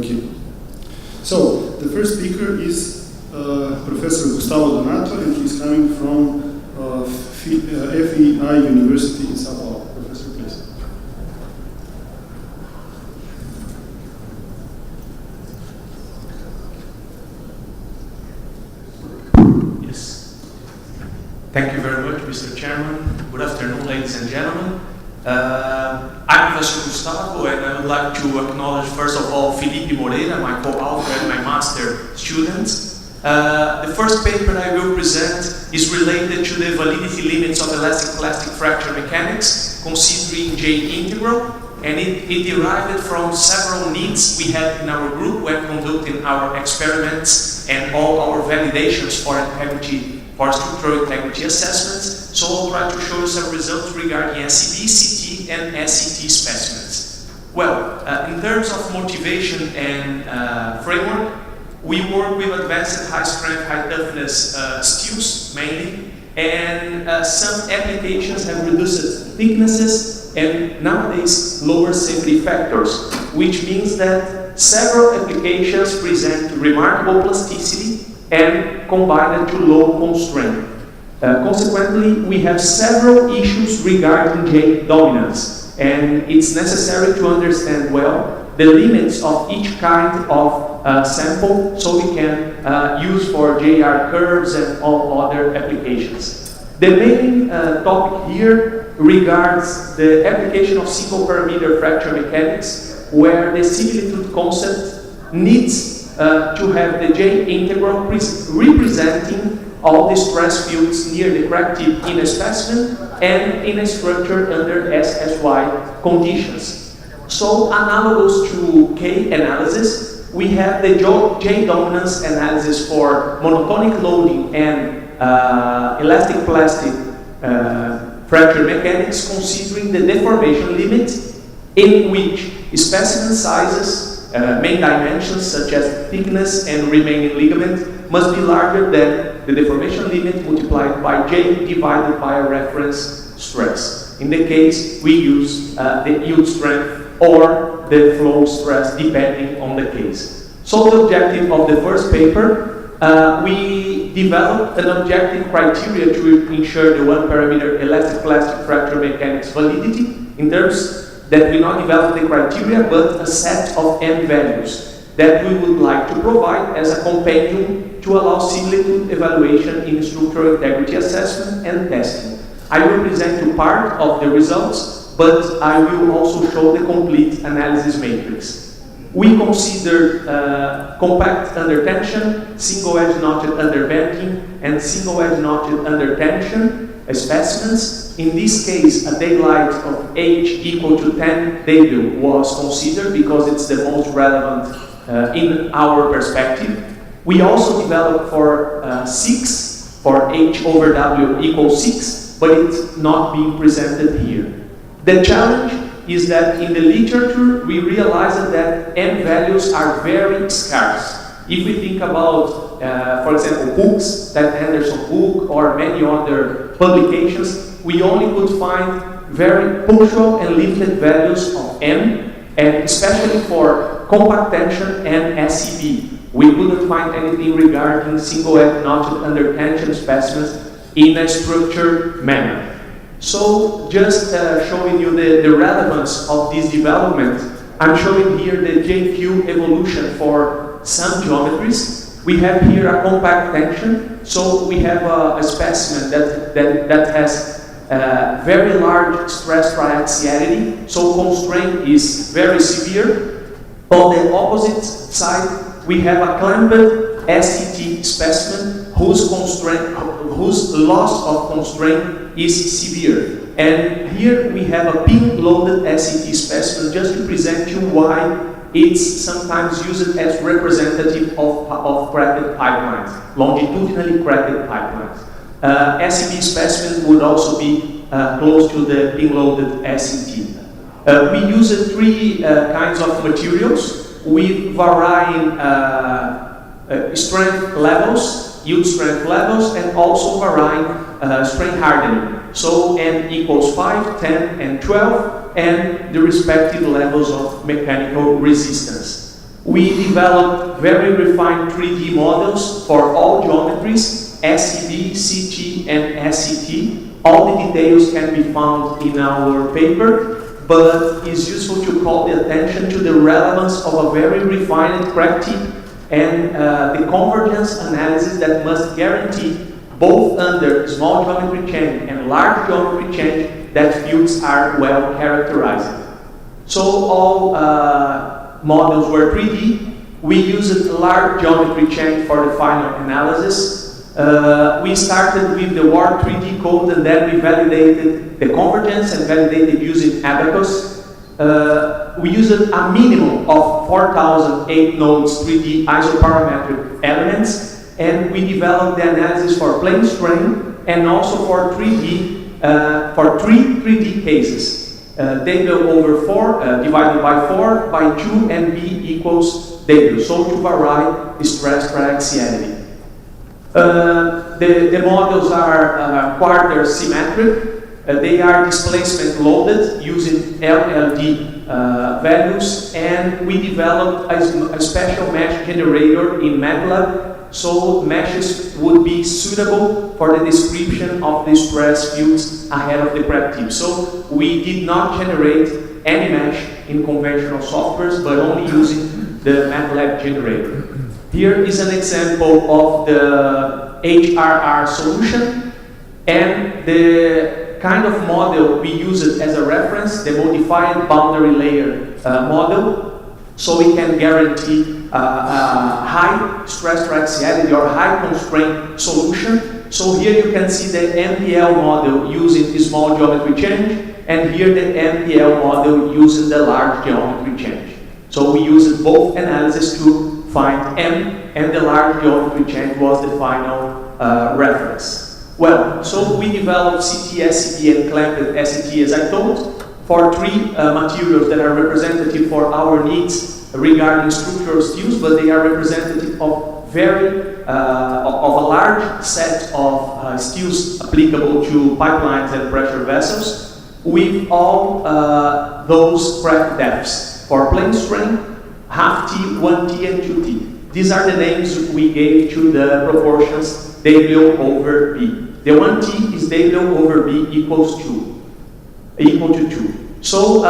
Okay. So, the first speaker is Professor Gustavo Donato, and he's coming from FEI University in Sao Paulo. Professor, please. Yes. Thank you very much, Mr. Chairman. Good afternoon, ladies and gentlemen. I'm Professor Gustavo, and I would like to acknowledge, first of all, Felipe Moreira, my co-author and my master student. The first paper I will present is related to the validity limits of elastic plastic fracture mechanics, considering J integral, and it derived from several needs we had in our group when conducting our experiments and all our validations for integrity, for structural integrity assessments. So I'll try to show you some results regarding SEB, CT, and SET specimens. Well, in terms of motivation and framework, we work with advanced high-strength, high-toughness steels mainly, and some applications have reduced thicknesses and nowadays lower safety factors, which means that several applications present remarkable plasticity and combined to low constraint. Consequently, we have several issues regarding J dominance, and it's necessary to understand well the limits of each kind of sample so we can use for JR curves and all other applications. The main topic here regards the application of single parameter fracture mechanics, where the similitude concept needs to have the J integral representing all the stress fields near the crack tip in a specimen and in a structure under SSY conditions. So, analogous to K analysis, we have the J dominance analysis for monotonic loading and elastic plastic fracture mechanics, considering the deformation limit in which specimen sizes, main dimensions such as thickness and remaining ligament must be larger than the deformation limit multiplied by J divided by a reference stress. In the case, we use the yield strength or the flow stress depending on the case. So the objective of the first paper, we developed an objective criteria to ensure the one parameter elastic plastic fracture mechanics validity, in terms that we not develop the criteria but a set of M values that we would like to provide as a companion to allow similitude evaluation in structural integrity assessment and testing. I will present you part of the results, but I will also show the complete analysis matrix. We considered compact under tension, single edge notched under bending, and single edge notched under tension specimens. In this case, a daylight of H equal to 10 dB was considered because it's the most relevant in our perspective. We also developed for 6, for H over W equals 6, but it's not being presented here. The challenge is that in the literature, we realized that M values are very scarce. If we think about, for example, books, that Anderson book, or many other publications, we only could find very punctual and limited values of M, and especially for compact tension and SEB. We couldn't find anything regarding single edge notched under tension specimens in a structured manner. So, just showing you the relevance of this development, I'm showing here the JQ evolution for some geometries. We have here a compact tension, so we have a specimen that has very large stress triaxiality, so constraint is very severe. On the opposite side, we have a clamped SET specimen whose loss of constraint is severe. And here we have a pin-loaded SET specimen just to present you why it's sometimes used as representative of cracked pipelines, longitudinally cracked pipelines. SEB specimen would also be close to the pin-loaded SET. We use 3 kinds of materials with varying strength levels, yield strength levels, and also varying strain hardening. So N equals 5, 10, and 12, and the respective levels of mechanical resistance. We developed very refined 3D models for all geometries, SEB, CT, and SET. All the details can be found in our paper, but it's useful to call the attention to the relevance of a very refined crack tip and the convergence analysis that must guarantee both under small geometry change and large geometry change that fields are well characterized. So all models were 3D. We used large geometry change for the final analysis. We started with the WAR 3D code, and then we validated the convergence and validated using Abacus. We used a minimum of 4,008 nodes 3D isoparametric elements, and we developed the analysis for plane strain and also for 3D, for three 3D cases. Data over 4 divided by 4 by 2 and B equals data, so to vary the stress per axiality. The models are quarter symmetric. They are displacement loaded using LLD values, and we developed a special mesh generator in MATLAB, so meshes would be suitable for the description of the stress fields ahead of the crack tip. So we did not generate any mesh in conventional softwares, but only using the MATLAB generator. Here is an example of the HRR solution, and the kind of model we used as a reference, the modified boundary layer model, so we can guarantee high stress to axiality or high constraint solution. So here you can see the MPL model using the small geometry change, and here the MPL model using the large geometry change. So we used both analysis to find M, and the large geometry change was the final reference. Well, so we developed CT, SET, and clamped SET, as I told, for three materials that are representative for our needs regarding structural steels, but they are representative of of a large set of steels applicable to pipelines and pressure vessels, with all those crack depths for plane strain, half T, 1T, and 2T. These are the names we gave to the proportions W over B. The 1T is W over B equal to 2. So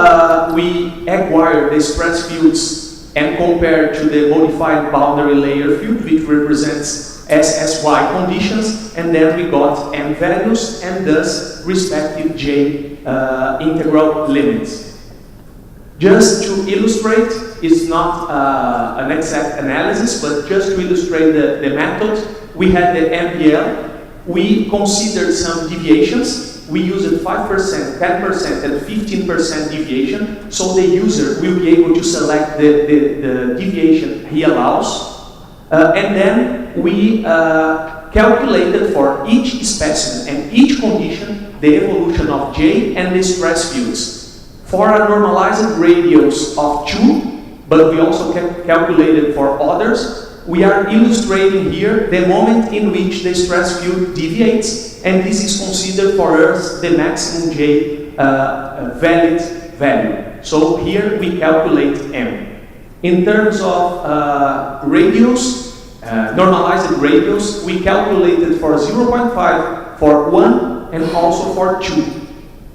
we acquired the stress fields and compared to the modified boundary layer field, which represents SSY conditions, and then we got M values and thus respective J integral limits. Just to illustrate, it's not an exact analysis, but just to illustrate the method, we had the MPL. We considered some deviations. We used 5%, 10%, and 15% deviation, so the user will be able to select the deviation he allows. And then we calculated for each specimen and each condition the evolution of J and the stress fields. For a normalized radius of 2, but we also calculated for others, we are illustrating here the moment in which the stress field deviates, and this is considered for us the maximum J valid value. So here we calculate M. In terms of radius, normalized radius, we calculated for 0.5, for 1, and also for 2,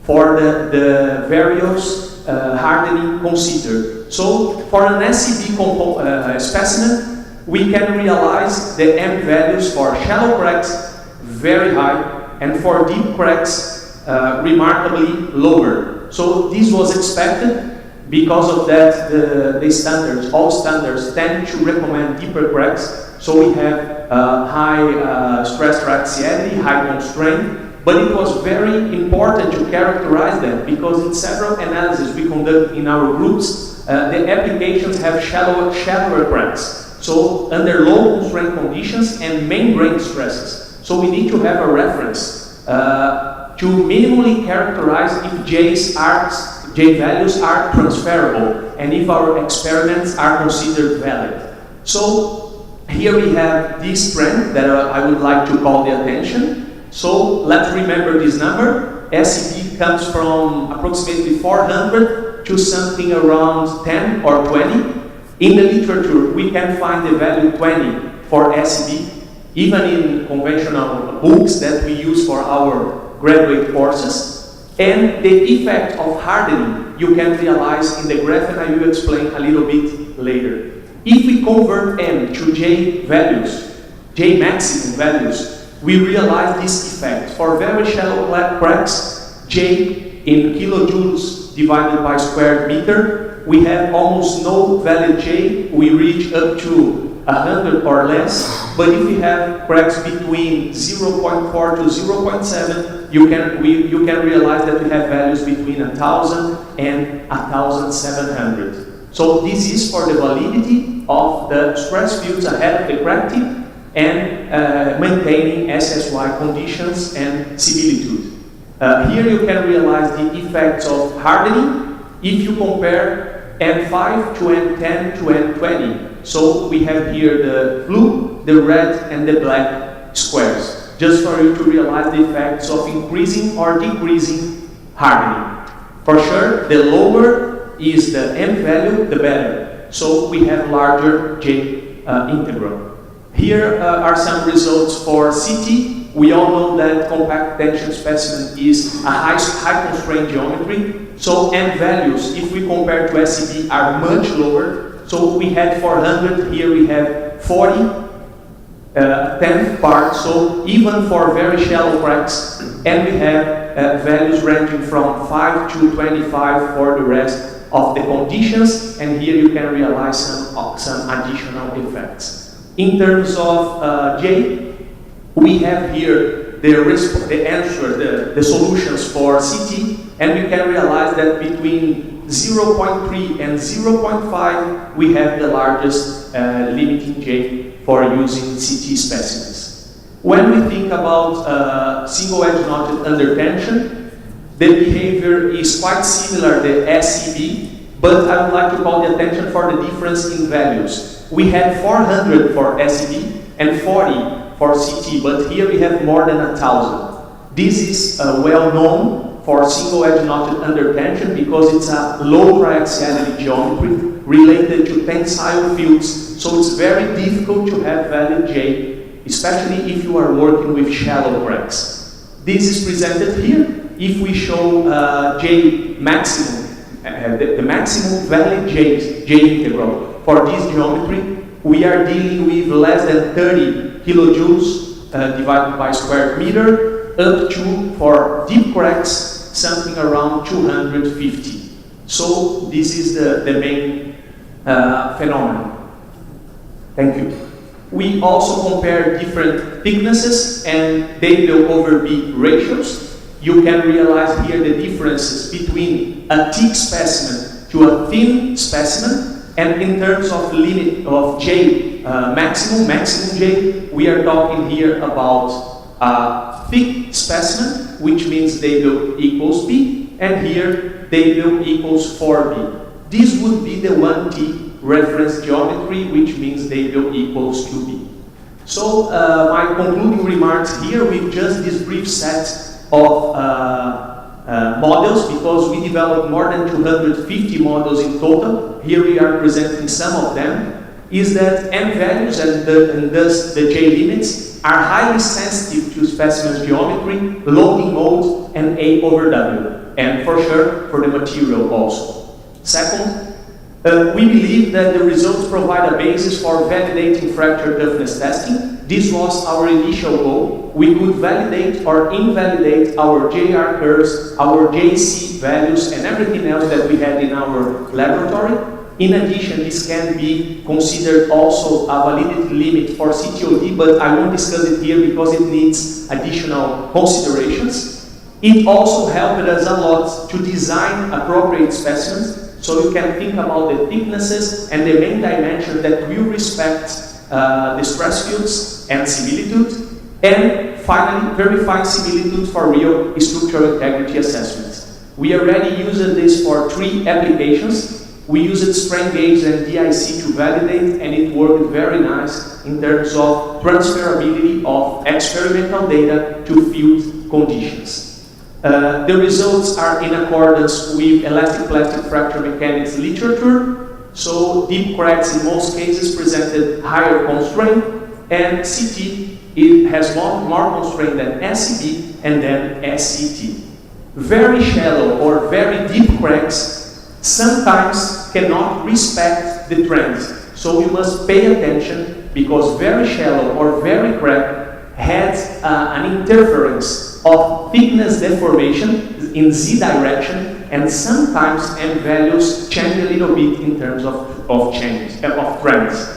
for the various hardening considered. So for an SEB specimen, we can realize the M values for shallow cracks very high, and for deep cracks remarkably lower. So this was expected. Because of that, the standards, all standards tend to recommend deeper cracks. So we have high stress axiality, high constraint. But it was very important to characterize them because in several analyses we conduct in our groups, the applications have shallower cracks. So under low constraint conditions and membrane stresses. So we need to have a reference to minimally characterize if J values are transferable and if our experiments are considered valid. So here we have this trend that I would like to call the attention. So let's remember this number. SEB comes from approximately 400 to something around 10 or 20. In the literature, we can find the value 20 for SEB, even in conventional books that we use for our graduate courses. And the effect of hardening you can realize in the graph, and I will explain a little bit later. If we convert M to J values, J maximum values, we realize this effect. For very shallow cracks, J in kilojoules divided by square meter, we have almost no value J. We reach up to 100 or less. But if we have cracks between 0.4 to 0.7, you can realize that we have values between 1,000 and 1,700. So this is for the validity of the stress fields ahead of the crack tip and maintaining SSY conditions and similitude. Here you can realize the effects of hardening if you compare N5 to N10 to N20. So we have here the blue, the red, and the black squares, just for you to realize the effects of increasing or decreasing hardening. For sure, the lower is the M value, the better. So we have larger J integral. Here are some results for CT. We all know that compact tension specimen is a high constraint geometry. So M values, if we compare to SEB, are much lower. So we had 400, here we have 40, 10th part, so even for very shallow cracks, and we have values ranging from 5 to 25 for the rest of the conditions, and here you can realize some additional effects. In terms of J, we have here the solutions for CT, and we can realize that between 0.3 and 0.5, we have the largest limiting J for using CT specimens. When we think about single edge knotted under tension, the behavior is quite similar to SEB, but I would like to call the attention for the difference in values. We had 400 for SEB and 40 for CT, but here we have more than 1,000. This is well known for single edge knotted under tension because it's a low triaxiality geometry related to tensile fields, so it's very difficult to have value J, especially if you are working with shallow cracks. This is presented here. If we show J maximum, the maximum valid J integral for this geometry, we are dealing with less than 30 kilojoules divided by square meter, up to, for deep cracks, something around 250. So this is the main phenomenon. Thank you. We also compare different thicknesses and they will over B ratios. You can realize here the differences between a thick specimen to a thin specimen, and in terms of limit of J maximum J, we are talking here about thick specimen, which means they will equals B, and here they will equals 4B. This would be the 1T reference geometry, which means they will equals 2B. So my concluding remarks here with just this brief set of models, because we developed more than 250 models in total. Here we are presenting some of them, is that M values and thus the J limits are highly sensitive to specimen geometry, loading mode, and A over W, and for sure for the material also. Second, we believe that the results provide a basis for validating fracture toughness testing. This was our initial goal. We could validate or invalidate our JR curves, our JC values, and everything else that we had in our laboratory. In addition, this can be considered also a validity limit for CTOD, but I won't discuss it here because it needs additional considerations. It also helped us a lot to design appropriate specimens, so you can think about the thicknesses and the main dimension that will respect the stress fields and similitude, and finally verify similitude for real structural integrity assessments. We already used this for 3 applications. We used strain gauge and DIC to validate, and it worked very nice in terms of transferability of experimental data to field conditions. The results are in accordance with elastic plastic fracture mechanics literature. So deep cracks in most cases presented higher constraint, and CT it has more constraint than SCB and then SCT. Very shallow or very deep cracks sometimes cannot respect the trends. So we must pay attention, because very shallow or very cracked has an interference of thickness deformation in Z direction, and sometimes M values change a little bit in terms of changes, of trends.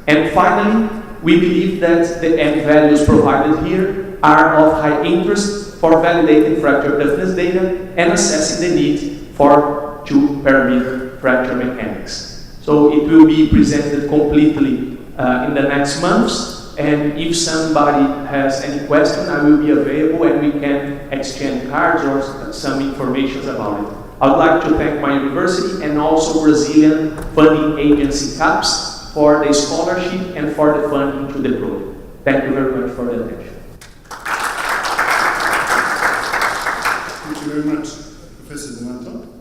And finally, we believe that the M values provided here are of high interest for validating fracture toughness data and assessing the need for 2-parameter fracture mechanics. So it will be presented completely in the next months, and if somebody has any question, I will be available and we can exchange cards or some information about it. I would like to thank my university and also Brazilian funding agency CAPS for the scholarship and for the funding to the project. Thank you very much for the attention. Thank you very much, Professor Donato.